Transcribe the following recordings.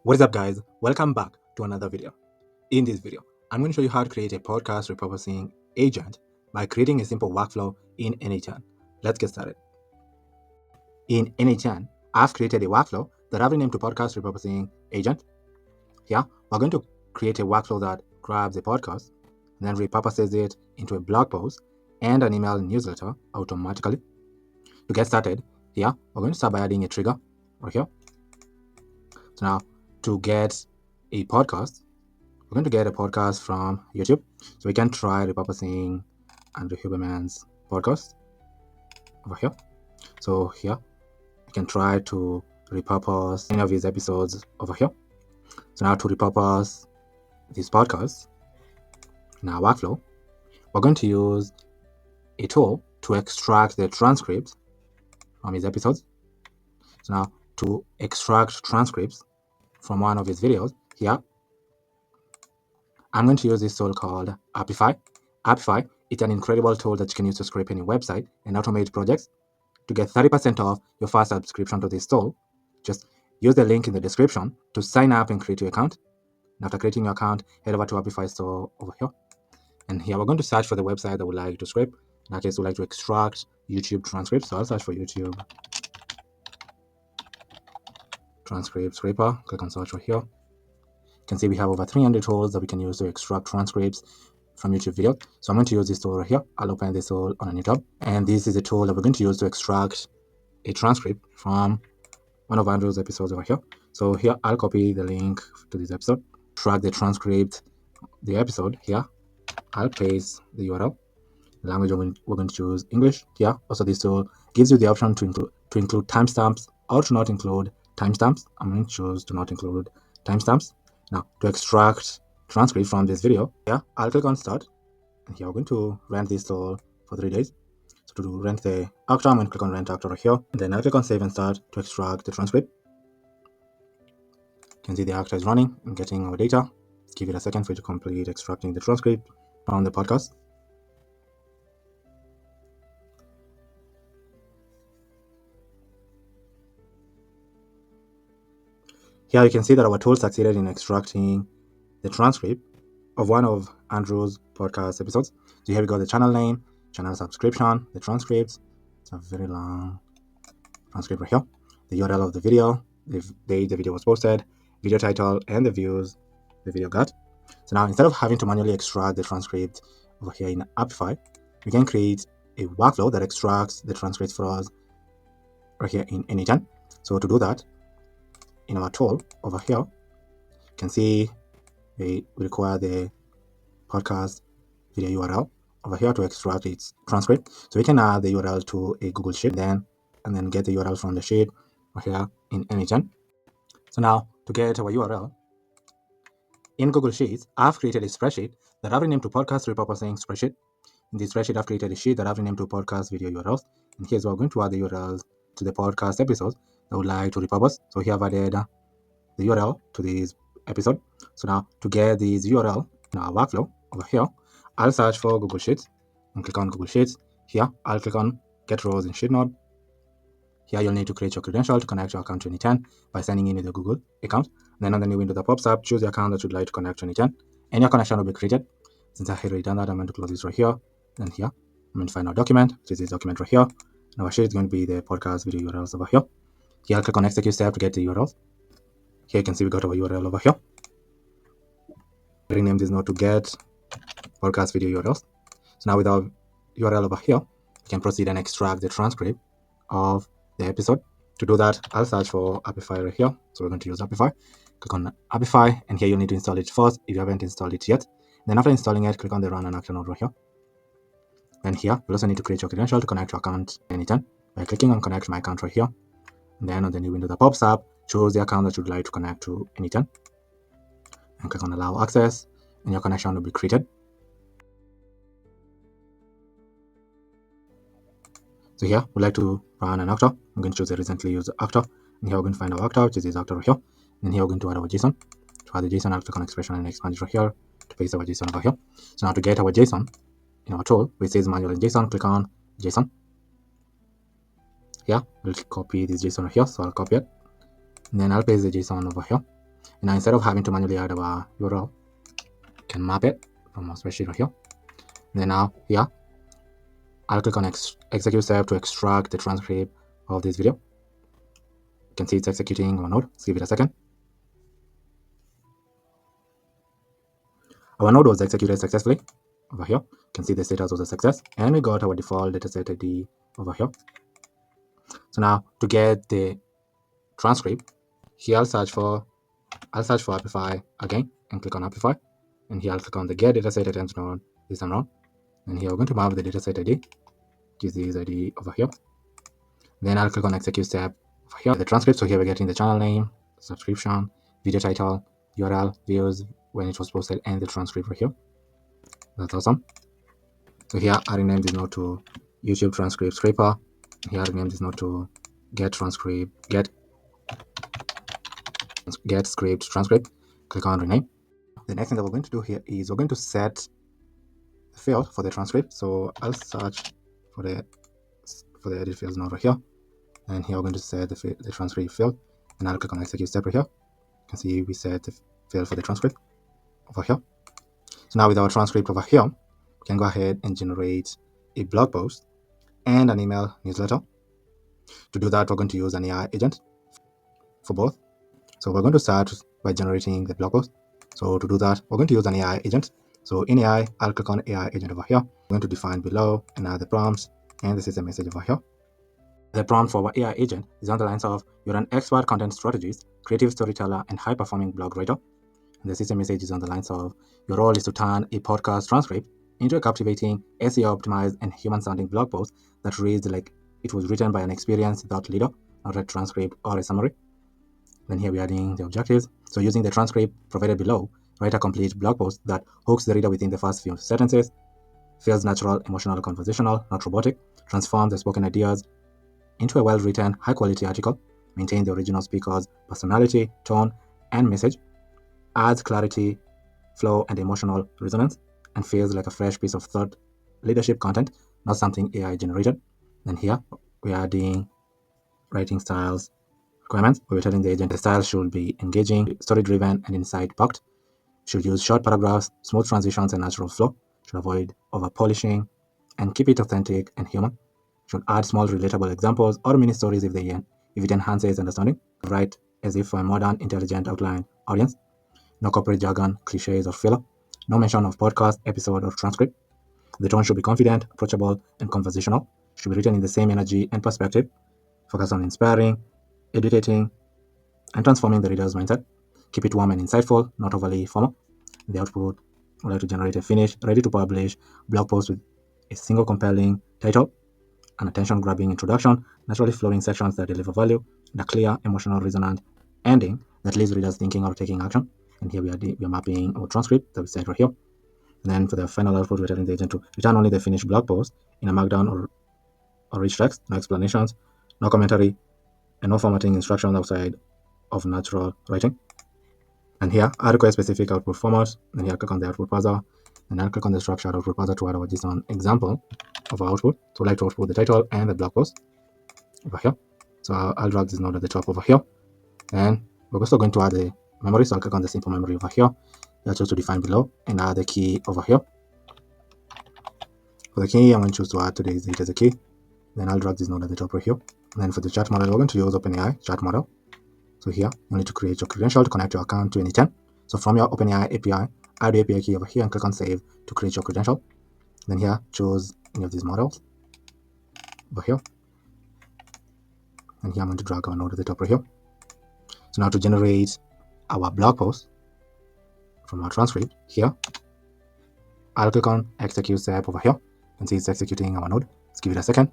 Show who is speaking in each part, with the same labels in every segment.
Speaker 1: What is up, guys? Welcome back to another video. In this video, I'm going to show you how to create a podcast repurposing agent by creating a simple workflow in Anychan. Let's get started. In Anychan, I've created a workflow that I've renamed to podcast repurposing agent. Here, we're going to create a workflow that grabs a podcast and then repurposes it into a blog post and an email newsletter automatically. To get started, here, we're going to start by adding a trigger right here. So now, to get a podcast, we're going to get a podcast from YouTube. So we can try repurposing Andrew Huberman's podcast over here. So here, we can try to repurpose any of his episodes over here. So now to repurpose this podcast in our workflow, we're going to use a tool to extract the transcripts from his episodes. So now to extract transcripts from one of his videos here, I'm going to use this tool called Apify. Apify is an incredible tool that you can use to scrape any website and automate projects. To get 30% off your first subscription to this tool, just use the link in the description to sign up and create your account. And after creating your account, head over to Apify store over here. And here we're going to search for the website that we like to scrape. In that case, we like to extract YouTube transcripts. So I'll search for YouTube transcript scraper. Click on search right here. You can see we have over 300 tools that we can use to extract transcripts from YouTube videos. So I'm going to use this tool right here. I'll open this tool on a new tab. And this is a tool that we're going to use to extract a transcript from one of Andrew's episodes over here. So here, I'll copy the link to this episode, track the transcript, the episode here. I'll paste the URL. The language we're going to choose English here. Also, this tool gives you the option to include timestamps or to not include timestamps. I'm going to choose to not include timestamps. Now, to extract transcript from this video, here, I'll click on start. And here, we're going to rent this tool for 3 days. So to rent the actor, I'm going to click on rent actor right here. And then I'll click on save and start to extract the transcript. You can see the actor is running and getting our data. Give it a second for it to complete extracting the transcript from the podcast. Here you can see that our tool succeeded in extracting the transcript of one of Andrew's podcast episodes. So here we go, the channel name, channel subscription, the transcripts. It's a very long transcript right here. The URL of the video, the date the video was posted, video title, and the views the video got. So now instead of having to manually extract the transcript over here in Apify, we can create a workflow that extracts the transcripts for us right here in Anychan. So to do that, in our tool over here, you can see we require the podcast video URL over here to extract its transcript. So we can add the URL to a Google Sheet and then get the URL from the sheet over here in Anychan. So now to get our URL in Google Sheets, I've created a spreadsheet that I've renamed to podcast repurposing spreadsheet. In this spreadsheet, I've created a sheet that I've renamed to podcast video URLs. And here's where we're going to add the URLs to the podcast episodes that would like to repurpose. So here I've added the URL to this episode. So now to get this URL in our workflow over here, I'll search for Google Sheets and click on Google Sheets. Here, I'll click on Get Rows in Sheet Node. Here, you'll need to create your credential to connect your account to Anychan by signing in with your Google account. Then on the new window that pops up, choose the account that you'd like to connect to Anychan, and your connection will be created. Since I've already done that, I'm going to close this right here. Then here, I'm going to find our document, which is this document right here. And our sheet is going to be the podcast video URLs over here. Here, I'll click on Execute step to get the URLs. Here you can see we got our URL over here. Rename this node to get podcast video URLs. So now with our URL over here, we can proceed and extract the transcript of the episode. To do that, I'll search for Apify right here. So we're going to use Apify. Click on Apify, and here you'll need to install it first if you haven't installed it yet. Then after installing it, click on the Run and Action node right here. And here, you'll also need to create your credential to connect your account Anytime by clicking on Connect My Account right here. And then on the new window that pops up, choose the account that you'd like to connect to Anytime. And click on Allow Access, and your connection will be created. So here, we'd like to run an actor. I'm going to choose a recently used actor. And here we're going to find our actor, which is this actor right here. And here we're going to add our JSON. To add the JSON, I'll click on expression and expand it right here to paste our JSON over here. So now to get our JSON in our tool, which says manual in JSON, click on JSON. Here, we'll copy this JSON right here. So I'll copy it. And then I'll paste the JSON over here. Now, instead of having to manually add our URL, we can map it from our spreadsheet right here. And then now here, I'll click on execute step to extract the transcript of this video. You can see it's executing our node. Let's give it a second. Our node was executed successfully over here. You can see the status was a success, and we got our default dataset ID over here. So now to get the transcript, here I'll search for Apify again and click on Apify. And here I'll click on the get dataset items node this time around. And here we're going to map the dataset ID, which is this ID over here. Then I'll click on execute step over here. The transcript. So here we're getting the channel name, subscription, video title, URL, views, when it was posted, and the transcript right here. That's awesome. So here I renamed this node to YouTube transcript scraper. Here I renamed this node to get script transcript. Click on rename. The next thing that we're going to do here is we're going to set the field for the transcript. So I'll search for the edit fields node right here, and here we're going to set the transcript field, and I'll click on execute step right here. You can see we set the field for the transcript over here. So now with our transcript over here, we can go ahead and generate a blog post and an email newsletter. To do that, we're going to use an AI agent for both. So we're going to start by generating the blog post. So to do that, we're going to use an AI agent. So in AI, I'll click on AI agent over here. I'm going to define below and add the prompts and the system message over here. The prompt for our AI agent is on the lines of, you're an expert content strategist, creative storyteller, and high-performing blog writer. And the system message is on the lines of, your role is to turn a podcast transcript into a captivating, SEO-optimized, and human-sounding blog post that reads like it was written by an experienced thought leader, not a transcript or a summary. Then here we're adding the objectives. So using the transcript provided below, write a complete blog post that hooks the reader within the first few sentences, feels natural, emotional, conversational, not robotic, transforms the spoken ideas into a well-written, high-quality article, maintain the original speaker's personality, tone, and message, adds clarity, flow, and emotional resonance, and feels like a fresh piece of thought leadership content, not something AI generated. Then here we're adding writing styles requirements. We're telling the agent the style should be engaging, story-driven, and insight-packed. Should use short paragraphs, smooth transitions, and natural flow. Should avoid over-polishing and keep it authentic and human. Should add small relatable examples or mini stories if it enhances understanding. Write as if for a modern, intelligent outline audience. No corporate jargon, cliches, or filler. No mention of podcast, episode, or transcript. The tone should be confident, approachable, and conversational. Should be written in the same energy and perspective. Focus on inspiring, educating, and transforming the reader's mindset. Keep it warm and insightful, not overly formal. The output, would like to generate a finished, ready to publish blog post with a single compelling title, an attention-grabbing introduction, naturally flowing sections that deliver value, and a clear, emotional, resonant ending that leaves readers thinking or taking action. And here we are mapping our transcript that we set right here. And then for the final output, we're telling the agent to return only the finished blog post in a markdown or rich text, no explanations, no commentary, and no formatting instructions outside of natural writing. And here I require specific output format. And here I click on the output parser, and I'll click on the structured output parser to add our JSON example of our output. So I'd like to output the title and the blog post over here. So I'll drag this node at the top over here, and we're also going to add the memory. So I'll click on the simple memory over here. I'll choose to define below and add the key over here. For the key, I'm going to choose to add today's date as a key. Then I'll drag this node at the top right here. And then for the chat model, we're going to use OpenAI chat model. So here, you need to create your credential to connect your account to any10. So from your OpenAI API, add the API key over here and click on save to create your credential. Then here, choose any of these models over here. And here I'm going to drag our node at the top right here. So now to generate our blog post from our transcript here, I'll click on execute step over here and see it's executing our node. Let's give it a second.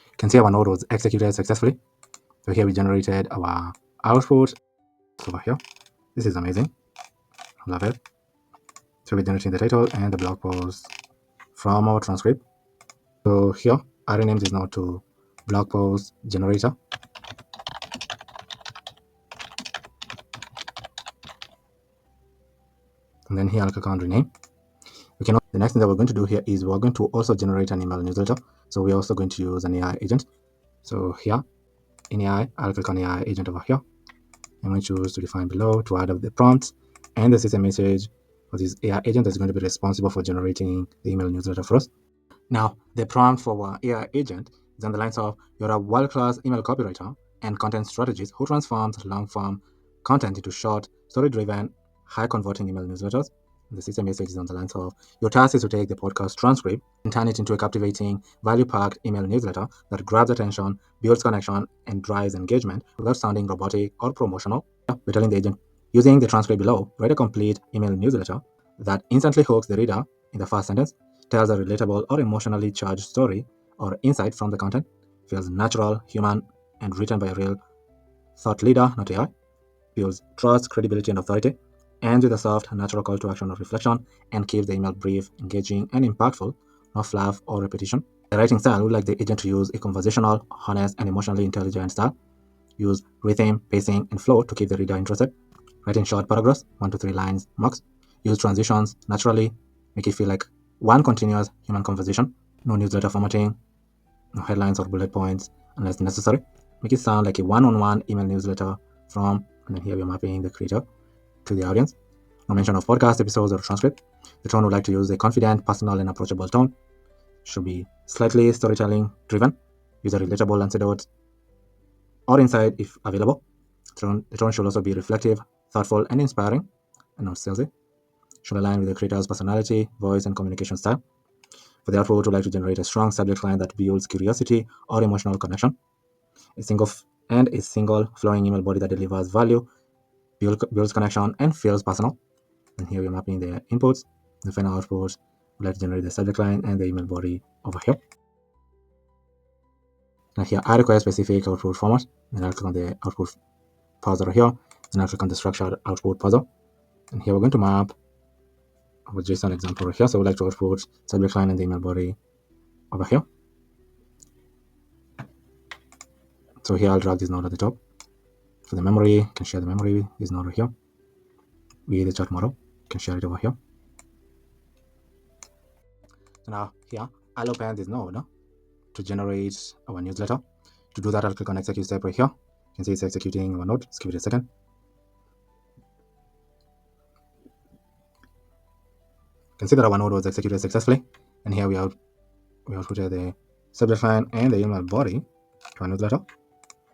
Speaker 1: You can see our node was executed successfully. So here we generated our output over here. This is amazing. I love it. So we're generating the title and the blog post from our transcript. So here I renamed this node to blog post generator. And then here I'll click on rename. The next thing that we're going to do here is we're going to also generate an email newsletter. So we're also going to use an AI agent. So here in AI, I'll click on AI agent over here. I'm going to choose to define below to add up the prompt and the system message for this AI agent that's going to be responsible for generating the email newsletter for us. Now, the prompt for our AI agent is on the lines of, you're a world-class email copywriter and content strategist who transforms long-form content into short, story-driven, high-converting email newsletters. The system message is on the lines of, your task is to take the podcast transcript and turn it into a captivating, value-packed email newsletter that grabs attention, builds connection, and drives engagement without sounding robotic or promotional. We're telling the agent, using the transcript below, write a complete email newsletter that instantly hooks the reader in the first sentence, tells a relatable or emotionally charged story or insight from the content, feels natural, human, and written by a real thought leader, not AI, builds trust, credibility, and authority, ends with a soft, natural call to action or reflection, and keeps the email brief, engaging, and impactful, not fluff or repetition. The writing style would like the agent to use a conversational, honest, and emotionally intelligent style. Use rhythm, pacing, and flow to keep the reader interested. Write in short paragraphs, 1 to 3 lines max. Use transitions naturally, make it feel like one continuous human conversation. No newsletter formatting, no headlines or bullet points unless necessary. Make it sound like a one-on-one email newsletter from, and then here we're mapping the creator to the audience. No mention of podcast episodes or transcript. The tone would like to use a confident, personal, and approachable tone. Should be slightly storytelling driven. Use a relatable anecdote or insight if available. The tone should also be reflective, thoughtful, and inspiring, and not salesy. Should align with the creator's personality, voice, and communication style. For the output, we'd like to generate a strong subject line that builds curiosity or emotional connection. A single flowing email body that delivers value, builds connection, and feels personal. And here we're mapping the inputs. The final output, we'd like to generate the subject line and the email body over here. Now here, I require specific output format. Then I'll click on the output parser here. Then I'll click on the structured output parser. And here we're going to map with JSON example here. So we'd like to output subject line and the email body over here. So here I'll drag this node at the top. For the memory, you can share the memory, this node over here. With the chat model, you can share it over here. So now here, I'll open this node to generate our newsletter. To do that, I'll click on execute step right here. You can see it's executing our node. Just give it a second. You can see that our node was executed successfully. And here we outputted the subject line and the email body to our newsletter.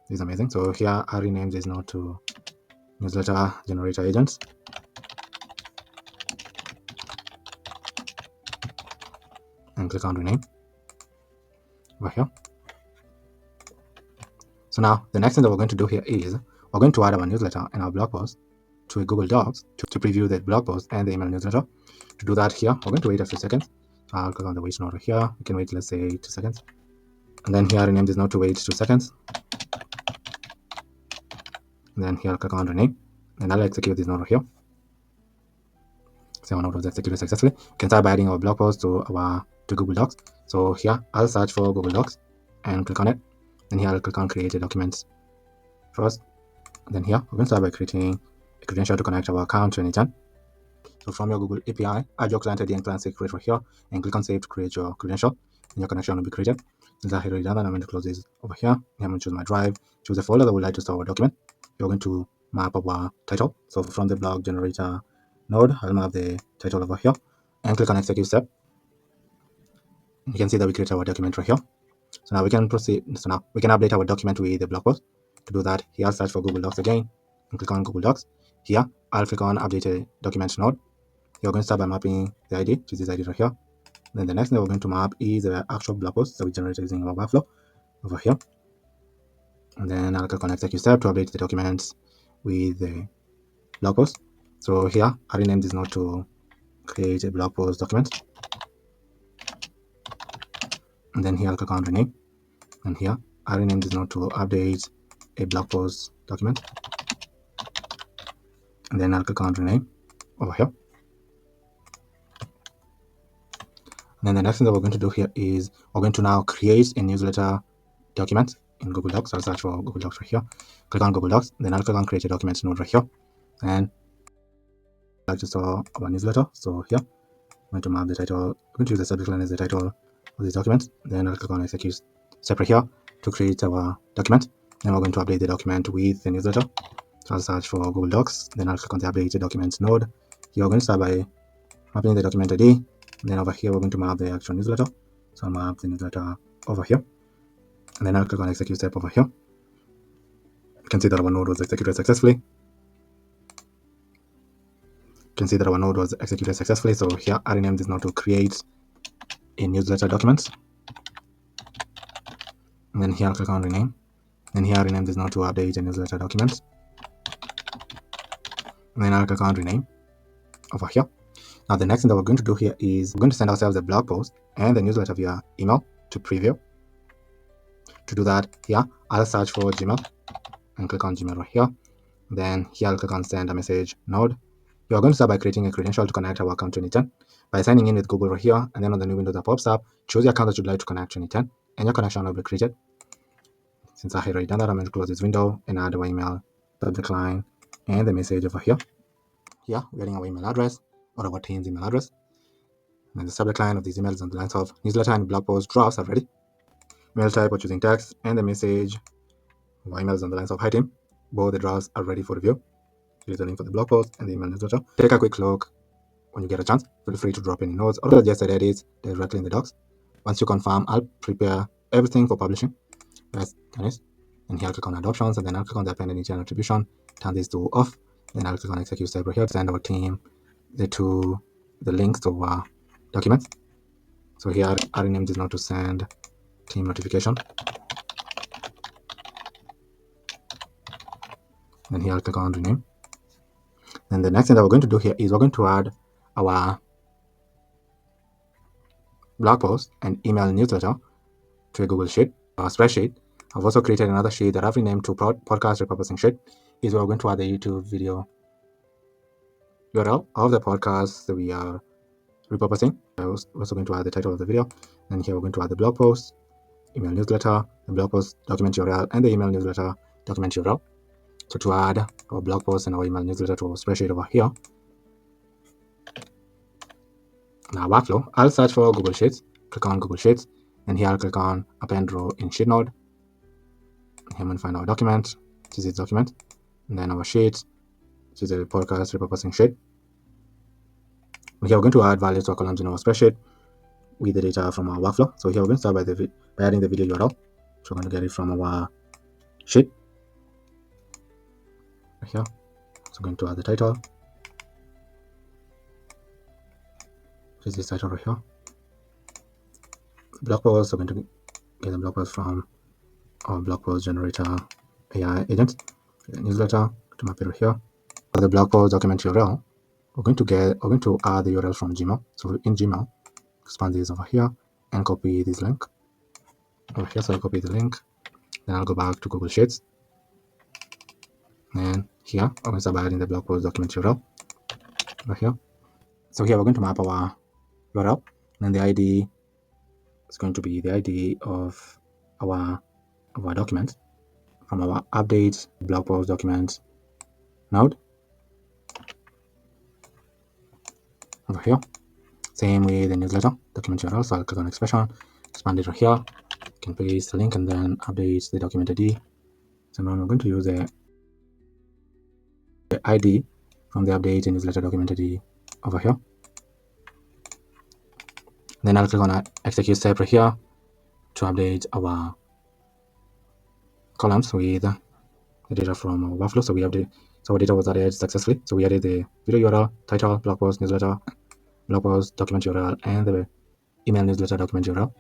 Speaker 1: This is amazing. So here I renamed this node to newsletter generator agents. And click on rename over here. So now the next thing that we're going to do here is we're going to add our newsletter and our blog post to a Google Docs to preview the blog post and the email newsletter. To do that here, we're going to wait a few seconds. So I'll click on the wait node over here. You can wait, let's say 2 seconds. And then here I rename this node to wait 2 seconds. And then here I'll click on rename. And I'll execute this node over here. So our node was executed successfully. You can start by adding our blog post to Google Docs. So here I'll search for Google Docs and click on it. Then here I'll click on create a document first. And then here we're going to start by creating a credential to connect our account to anytime. So from your Google API, add your client ID and client secret right here and click on save to create your credential. And your connection will be created. Since I've already done that, I'm going to close this over here. I'm going to choose my drive, choose a folder that we'd like to store our document. We're going to map our title. So from the blog generator node, I'll map the title over here and click on execute step. You can see that we create our document right here. So now we can proceed. So now we can update our document with the blog post. To do that, here I'll search for Google Docs again and click on Google Docs. Here I'll click on update a document node. You're going to start by mapping the ID, which is this ID right here. Then the next thing we're going to map is the actual blog post that we generated using our workflow over here. And then I'll click on execute step to update the documents with the blog post. So here I rename this node to create a blog post document. And then here I'll click on rename. And here I rename this node to update a blog post document. And then I'll click on rename over here. And then the next thing that we're going to do here is we're going to now create a newsletter document in Google Docs. I'll search for Google Docs right here. Click on Google Docs. Then I'll click on create a document node right here. And like to store our newsletter. So here, I'm going to map the title. I'm going to use the subject line as the title of this document. Then I'll click on execute step right here to create our document. Then we're going to update the document with the newsletter. So I'll search for Google Docs. Then I'll click on the update the document node. Here we're going to start by mapping the document ID. Then over here, we're going to map the actual newsletter. So I'll map the newsletter over here. And then I'll click on execute step over here. You can see that our node was executed successfully. So here I renamed this node to create a newsletter document. And then here I'll click on rename. Then here I rename this node to update a newsletter document. And then I'll click on rename over here. Now the next thing that we're going to do here is we're going to send ourselves a blog post and the newsletter via email to preview. To do that, here I'll search for Gmail and click on Gmail right here. Then here I'll click on send a message node. You're going to start by creating a credential to connect our account 2010 by signing in with Google right here, and then on the new window that pops up, choose the account that you'd like to connect 2010 and your connection will be created. Since I had already done that, I'm going to close this window and add our email subject line and the message over here. Here we're getting our email address or our team's email address. And the subject line of these emails on the lines of newsletter and blog post drafts are ready. Email type, we're choosing text, and the message our emails on the lines of hi team. Both the drafts are ready for review. Here's the link for the blog post and the email newsletter. Take a quick look when you get a chance. Feel free to drop any notes or just edit directly in the docs. Once you confirm, I'll prepare everything for publishing. Press finish. And here I'll click on adoptions, and then I'll click on the append and internal attribution. Turn these two off. Then I'll click on execute step right here to send our team the links to our documents. So here I renamed this now to send team notification. And here I'll click on rename. Then the next thing that we're going to do here is we're going to add our blog post and email newsletter to a Google Sheet, a spreadsheet. I've also created another sheet that I've renamed to podcast repurposing sheet. Is where we're going to add the YouTube video URL of the podcast that we are repurposing. I'm also going to add the title of the video. And here we're going to add the blog post, email newsletter, the blog post document URL, and the email newsletter document URL. So to add our blog post and our email newsletter to our spreadsheet over here, now workflow, I'll search for Google Sheets, click on Google Sheets, and here I'll click on append row in sheet node. Here I'm going to find our document, this is its document, and then our sheet, which is a podcast repurposing sheet. And here we're going to add values to our columns in our spreadsheet with the data from our workflow. So here we're going to start by adding the video URL. So we're going to get it from our sheet. Right here. So I'm going to add the title. Which is this title right here. Blog post, we're going to get the blog post from our blog post generator AI agent. The newsletter, to map it right here. For the blog post document URL, we're going to add the URL from Gmail. So in Gmail, expand this over here and copy this link over here. So I'll copy the link, then I'll go back to Google Sheets, and here I'm going to start by adding the blog post document URL over here. So here we're going to map our URL, and the ID is going to be the ID of our document from our update blog post document node over here. Same with the newsletter document URL. So I'll click on expression, expand it right here. You can paste the link and then update the document ID. So now I'm going to use the ID from the update and newsletter document ID over here. Then I'll click on execute step right here to update our columns with the data from our workflow. So our data was added successfully. So we added the video URL, title, blog post, newsletter, blog post, document URL, and the email newsletter document URL.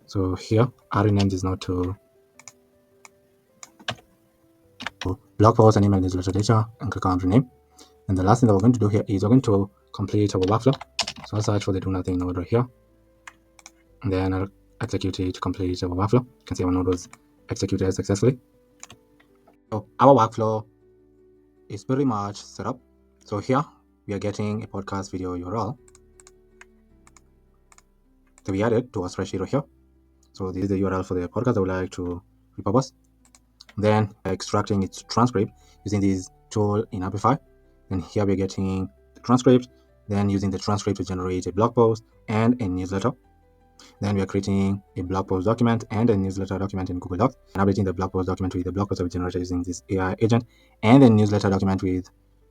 Speaker 1: So here I renamed this now to blog post and email newsletter data and click on rename. And the last thing that we're going to do here is we're going to complete our workflow. So I'll search for the do nothing node right here, and then I'll execute it to complete our workflow. You can see our node was executed successfully. So our workflow is pretty much set up. So here we are getting a podcast video URL that we added to our spreadsheet right here. So this is the URL for the podcast I would like to repurpose. Then extracting its transcript using this tool in Apify. And here we're getting the transcript, then using the transcript to generate a blog post and a newsletter. Then we are creating a blog post document and a newsletter document in Google Docs, and updating the blog post document with the blog post that we generated using this AI agent, and the newsletter document with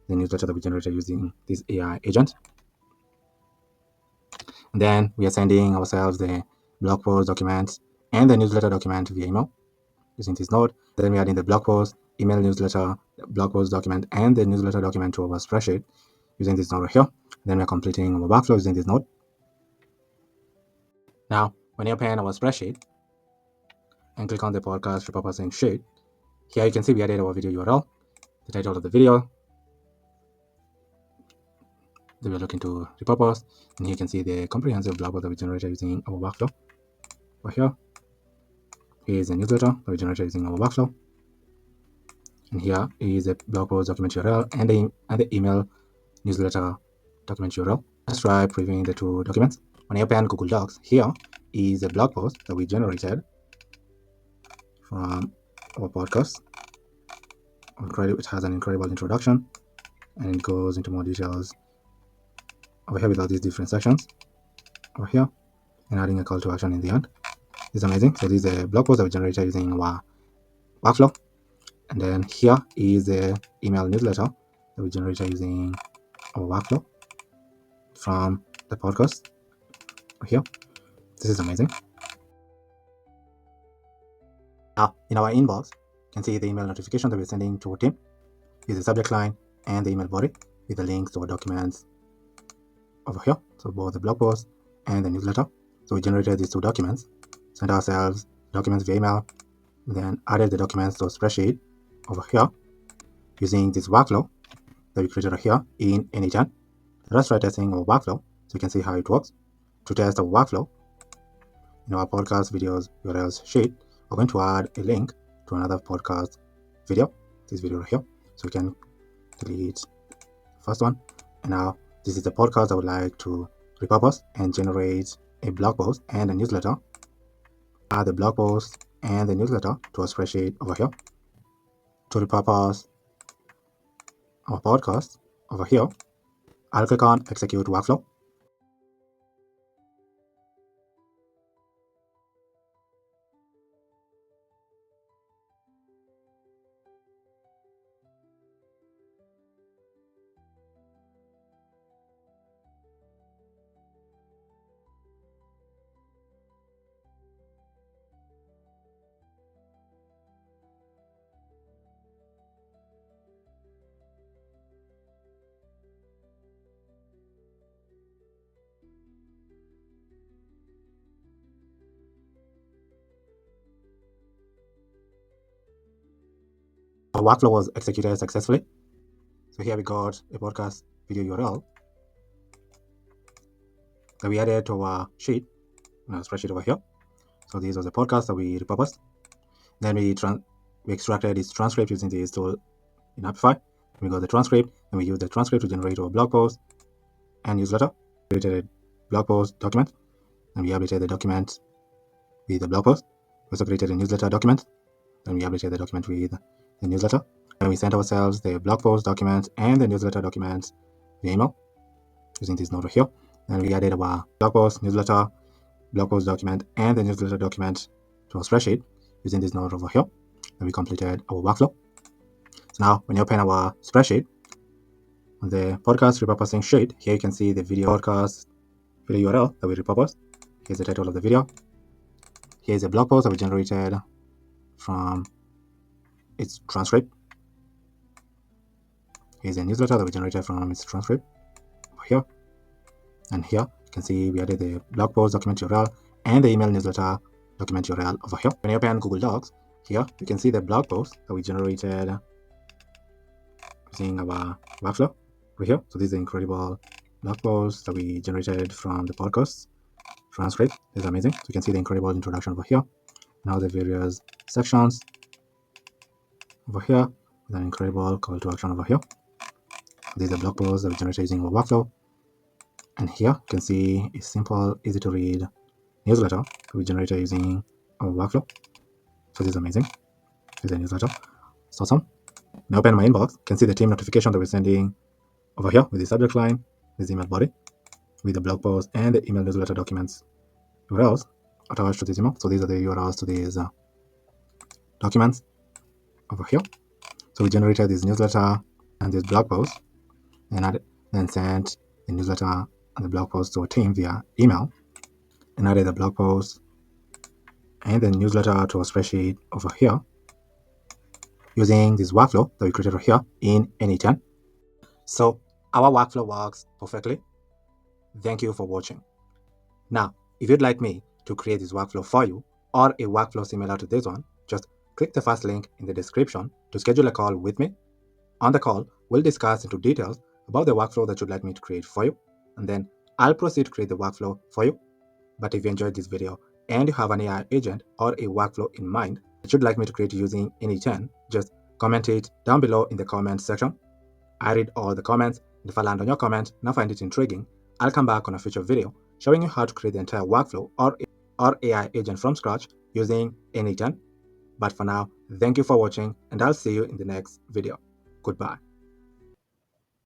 Speaker 1: the newsletter that we generated using this AI agent. And then we are sending ourselves the blog post document and the newsletter document via email using this node. Then we are adding the blog post, email newsletter, blog post document, and the newsletter document to our spreadsheet using this node right here. Then we are completing our workflow using this node. Now, when you open our spreadsheet and click on the podcast repurposing sheet, here you can see we added our video URL, the title of the video that we're looking to repurpose, and here you can see the comprehensive blog post that we generated using our workflow. Over here is a newsletter that we generated using our workflow, and here is a blog post document URL and the email newsletter document URL. Let's try previewing the two documents. When I open Google Docs, here is a blog post that we generated from our podcast. It has an incredible introduction, and it goes into more details over here with all these different sections over here, and adding a call to action in the end. This is amazing. So this is a blog post that we generated using our workflow, and then here is the email newsletter that we generated using our workflow from the podcast over here. This is amazing. Now, in our inbox, you can see the email notification that we're sending to our team is the subject line and the email body with the links to our documents over here. So both the blog post and the newsletter. So we generated these two documents, sent ourselves documents via email, then added the documents to a spreadsheet over here using this workflow that we created here in Anygen. Let's try testing our workflow so you can see how it works. To test our workflow, in our podcast videos URLs sheet, we're going to add a link to another podcast video, this video right here. So we can delete the first one. And now this is the podcast I would like to repurpose and generate a blog post and a newsletter. Add the blog post and the newsletter to a spreadsheet over here. To repurpose our podcast over here, I'll click on execute workflow. Our workflow was executed successfully. So here we got a podcast video URL that we added to our sheet, spreadsheet over here. So this was a podcast that we repurposed. Then we extracted its transcript using this tool in Apify. We got the transcript, and we use the transcript to generate our blog post and newsletter. We created a blog post document, and we updated the document with the blog post. We also created a newsletter document, and we updated the document with the newsletter. And we sent ourselves the blog post document and the newsletter document via email using this node over here. And we added our blog post, newsletter, blog post document, and the newsletter document to our spreadsheet using this node over here. And we completed our workflow. So now when you open our spreadsheet, on the podcast repurposing sheet, here you can see the video podcast video URL that we repurposed. Here's the title of the video. Here's a blog post that we generated from its transcript. Here's a newsletter that we generated from its transcript over here. And here you can see we added the blog post document URL and the email newsletter document URL over here. When you open Google Docs, here you can see the blog post that we generated using our workflow right here. So this is the incredible blog post that we generated from the podcast transcript. This is amazing. So you can see the incredible introduction over here. Now the various sections over here with an incredible call to action over here. This is the blog post that we generated using our workflow. And here you can see a simple, easy to read newsletter that we generated using our workflow. So this is amazing. This is a newsletter. It's awesome. Now open my inbox. You can see the team notification that we're sending over here with the subject line, this email body, with the blog post and the email newsletter documents URLs attached to this email. So these are the URLs to these documents over here. So we generated this newsletter and this blog post, and then sent the newsletter and the blog post to a team via email, and added the blog post and the newsletter to a spreadsheet over here using this workflow that we created over here in N8N. So our workflow works perfectly. Thank you for watching. Now, if you'd like me to create this workflow for you or a workflow similar to this one, just click the first link in the description to schedule a call with me. On the call, we'll discuss into details about the workflow that you'd like me to create for you, and then I'll proceed to create the workflow for you. But if you enjoyed this video and you have an AI agent or a workflow in mind that you'd like me to create using N8N, just comment it down below in the comments section. I read all the comments, and if I land on your comment and I find it intriguing, I'll come back on a future video showing you how to create the entire workflow or AI agent from scratch using N8N. But for now, thank you for watching, and I'll see you in the next video. Goodbye.